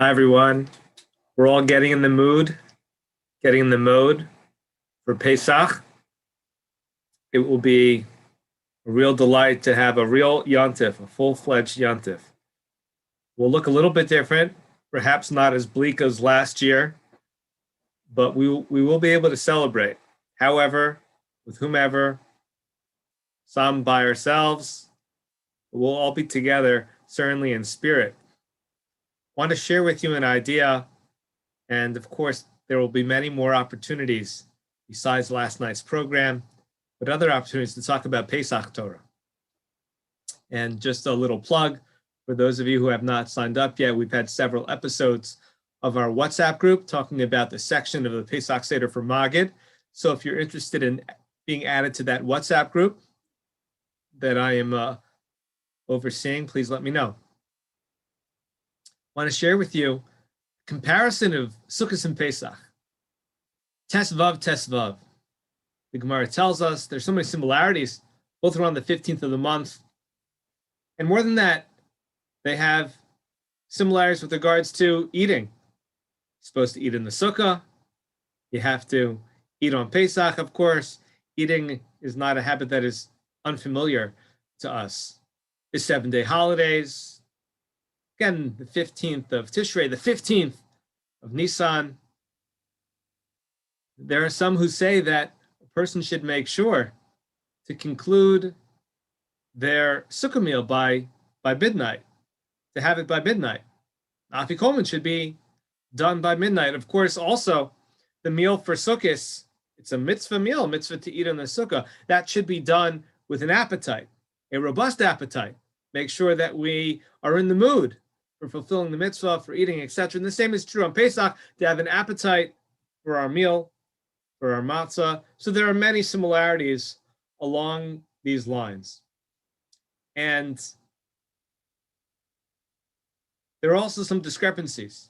Hi, everyone. We're all getting in the mode for Pesach. It will be a real delight to have a real Yontif, a full-fledged Yontif. We'll look a little bit different, perhaps not as bleak as last year, but we will be able to celebrate. However, with whomever, some by ourselves, we'll all be together, certainly in spirit. I want to share with you an idea, and of course, there will be many more opportunities besides last night's program, but other opportunities to talk about Pesach Torah. And just a little plug, for those of you who have not signed up yet, we've had several episodes of our WhatsApp group talking about the section of the Pesach Seder for Magid. So if you're interested in being added to that WhatsApp group that I am overseeing, please let me know. I want to share with you a comparison of Sukkot and Pesach. Tesvav, Tesvav. The Gemara tells us there's so many similarities, both around the 15th of the month. And more than that, they have similarities with regards to eating. You're supposed to eat in the Sukkah. You have to eat on Pesach, of course. Eating is not a habit that is unfamiliar to us. The 7-day holidays. Again, the 15th of Tishrei, the 15th of Nisan. There are some who say that a person should make sure to conclude their Sukkah meal by midnight, to have it by midnight. Afikoman should be done by midnight. Of course, also, the meal for Sukkot, it's a mitzvah meal, mitzvah to eat on the Sukkah. That should be done with an appetite, a robust appetite. Make sure that we are in the mood for fulfilling the mitzvah, for eating, etc. And the same is true on Pesach, to have an appetite for our meal, for our matzah. So there are many similarities along these lines. And there are also some discrepancies.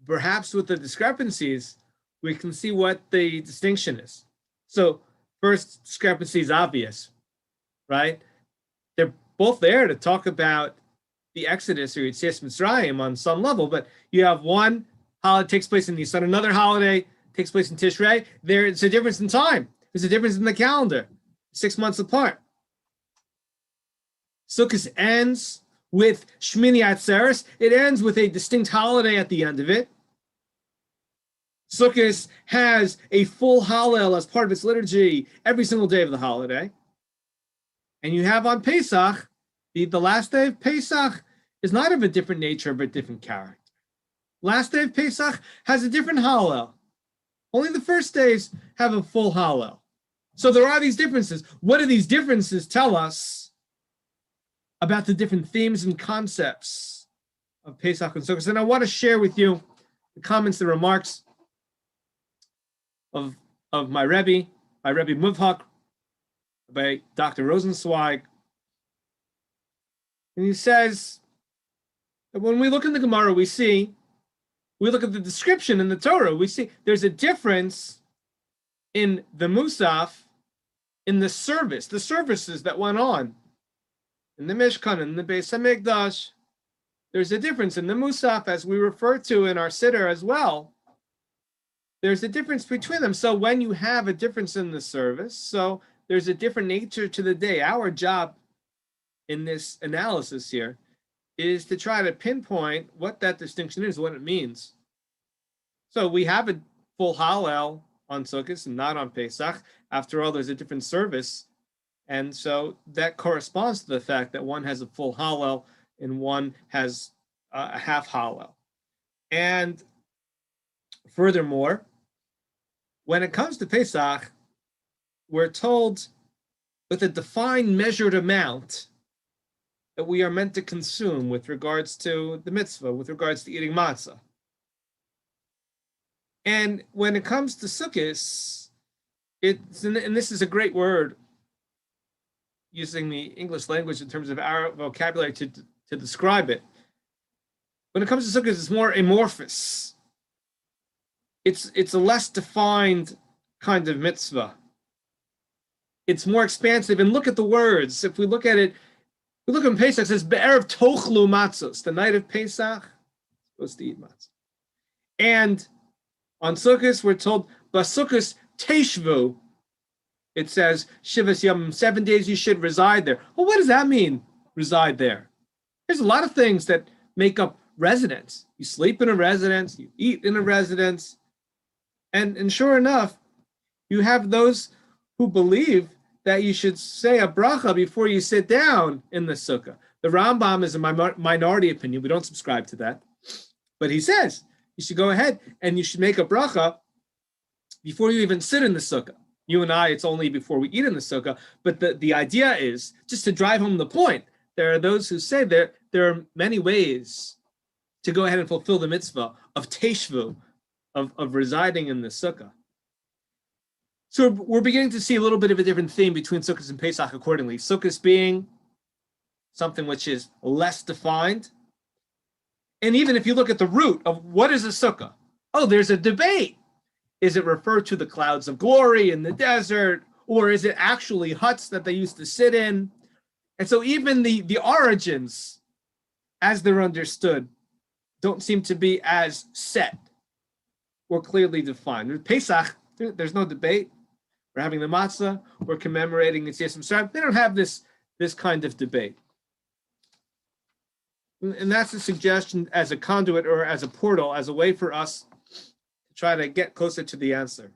Perhaps with the discrepancies, we can see what the distinction is. So first discrepancy is obvious, right? They're both there to talk about the Exodus or Yetzias Mitzrayim on some level, but you have one holiday takes place in Nisan, another holiday takes place in Tishrei. There's a difference in time. There's a difference in the calendar, 6 months apart. Sukkot ends with Shmini Atzeres. It ends with a distinct holiday at the end of it. Sukkot has a full Hallel as part of its liturgy every single day of the holiday. And you have on Pesach, the last day of Pesach is not of a different nature, but different character. Last day of Pesach has a different Hallel. Only the first days have a full Hallel. So there are these differences. What do these differences tell us about the different themes and concepts of Pesach and Sukkot? And I want to share with you the comments, the remarks of my Rabbi Muvhak, by Dr. Rosenzweig. And he says that when we look in the Gemara, we look at the description in the Torah, we see there's a difference in the Musaf, in the services that went on in the Mishkan, in the Beis HaMikdash. There's a difference in the Musaf, as we refer to in our Siddur as well. There's a difference between them. So when you have a difference in the service, so there's a different nature to the day. Our job in this analysis here is to try to pinpoint what that distinction is, what it means. So we have a full Hallel on Sukkot and not on Pesach. After all, there's a different service. And so that corresponds to the fact that one has a full Hallel and one has a half Hallel. And furthermore, when it comes to Pesach, we're told with a defined measured amount that we are meant to consume with regards to the mitzvah, with regards to eating matzah. And when it comes to Sukkot, and this is a great word, using the English language in terms of our vocabulary to describe it. When it comes to Sukkot, it's more amorphous. It's a less defined kind of mitzvah. It's more expansive. And look at the words. If we look at it, we look at Pesach, it says, Be'erev tochlu matzos, the night of Pesach, supposed to eat matzah. And on Sukkot, we're told, Basukkos Teshvu, it says, Shivas Yom, 7 days you should reside there. Well, what does that mean, reside there? There's a lot of things that make up residence. You sleep in a residence, you eat in a residence, and sure enough, you have those who believe that you should say a bracha before you sit down in the sukkah. The Rambam is a minority opinion. We don't subscribe to that. But he says you should go ahead and you should make a bracha before you even sit in the sukkah. You and I, it's only before we eat in the sukkah. But the idea is, just to drive home the point, there are those who say there are many ways to go ahead and fulfill the mitzvah of teshvu, of residing in the sukkah. So we're beginning to see a little bit of a different theme between Sukkot and Pesach accordingly. Sukkot being something which is less defined. And even if you look at the root of what is a sukkah, there's a debate. Is it referred to the clouds of glory in the desert, or is it actually huts that they used to sit in? And so even the origins, as they're understood, don't seem to be as set or clearly defined. With Pesach, there's no debate. We're having the matzah. We're commemorating Yetzias Mitzrayim. They don't have this kind of debate. And that's a suggestion as a conduit or as a portal, as a way for us to try to get closer to the answer.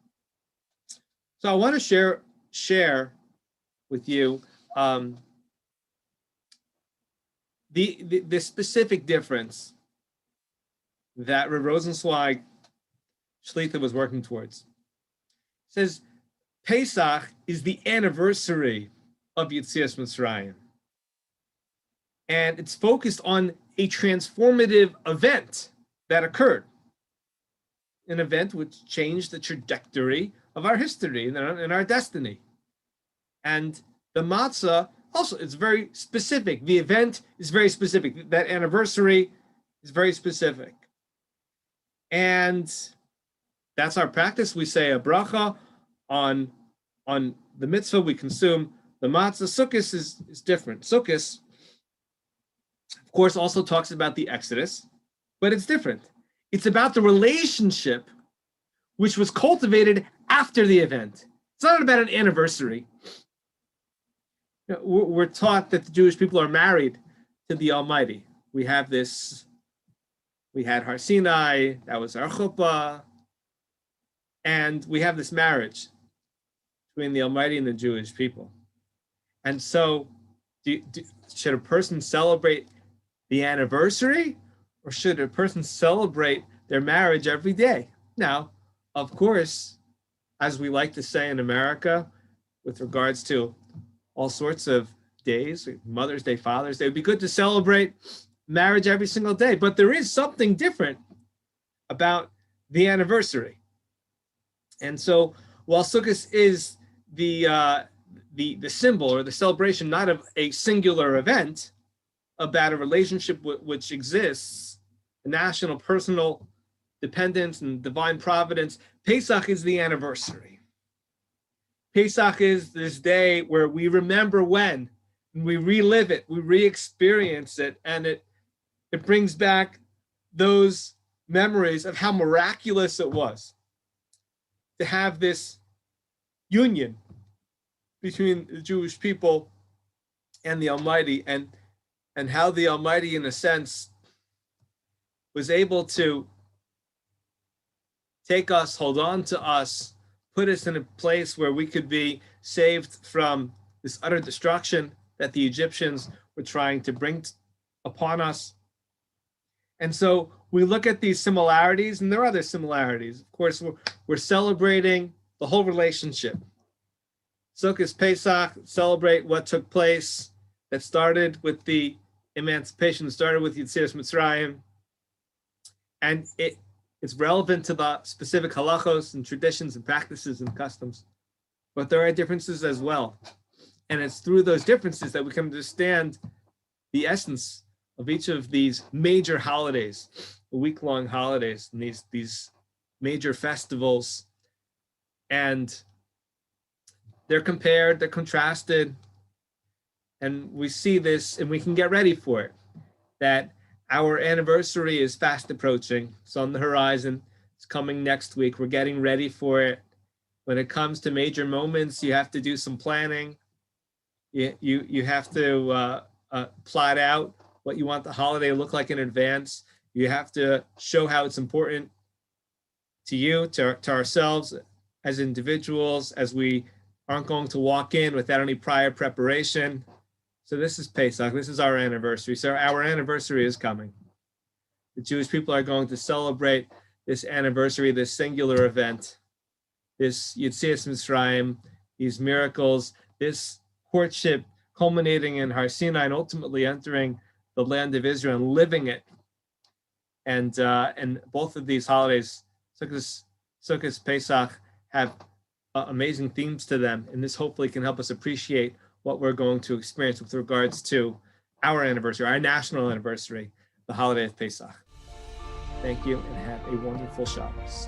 So I want to share with you the specific difference that Rav Rosenzweig Shlita was working towards. It says Pesach is the anniversary of Yetzias Mitzrayim. And it's focused on a transformative event that occurred. An event which changed the trajectory of our history and our destiny. And the matzah also is very specific. The event is very specific. That anniversary is very specific. And that's our practice. We say a bracha on the mitzvah. We consume the matzah. Sukkot is different. Sukkot, of course, also talks about the Exodus, but it's different. It's about the relationship which was cultivated after the event. It's not about an anniversary. We're taught that the Jewish people are married to the Almighty. We have this. We had Har Sinai. That was our chuppah. And we have this marriage between the Almighty and the Jewish people. And so should a person celebrate the anniversary, or should a person celebrate their marriage every day? Now, of course, as we like to say in America, with regards to all sorts of days, Mother's Day, Father's Day, it would be good to celebrate marriage every single day. But there is something different about the anniversary. And so while Sukkot is the symbol or the celebration, not of a singular event, about a relationship which exists, a national, personal dependence and divine providence, Pesach is the anniversary. Pesach is this day where we remember when, and we relive it, we re-experience it, and it brings back those memories of how miraculous it was to have this union between the Jewish people and the Almighty, and how the Almighty, in a sense, was able to take us, hold on to us, put us in a place where we could be saved from this utter destruction that the Egyptians were trying to bring upon us. And so we look at these similarities, and there are other similarities. Of course, we're celebrating the whole relationship. Sukkot, Pesach, celebrate what took place that started with the emancipation, started with Yetzias Mitzrayim. And it's relevant to the specific halachos and traditions and practices and customs. But there are differences as well. And it's through those differences that we can understand the essence of each of these major holidays, the week-long holidays, and these major festivals. And they're compared, they're contrasted, and we see this, and we can get ready for it. That Our anniversary is fast approaching. It's on the horizon. It's coming next week. We're getting ready for it. When it comes to major moments, you have to do some planning. You have to plot out what you want the holiday to look like in advance. You have to show how it's important to you, to ourselves as individuals, as we aren't going to walk in without any prior preparation. So this is Pesach. This is our anniversary. So our anniversary is coming. The Jewish people are going to celebrate this anniversary, this singular event, this Yetzias Mitzrayim, these miracles, this courtship culminating in Har Sinai and ultimately entering the land of Israel and living it. And both of these holidays, Sukkot, Pesach, have amazing themes to them. And this hopefully can help us appreciate what we're going to experience with regards to our anniversary, our national anniversary, the holiday of Pesach. Thank you and have a wonderful Shabbos.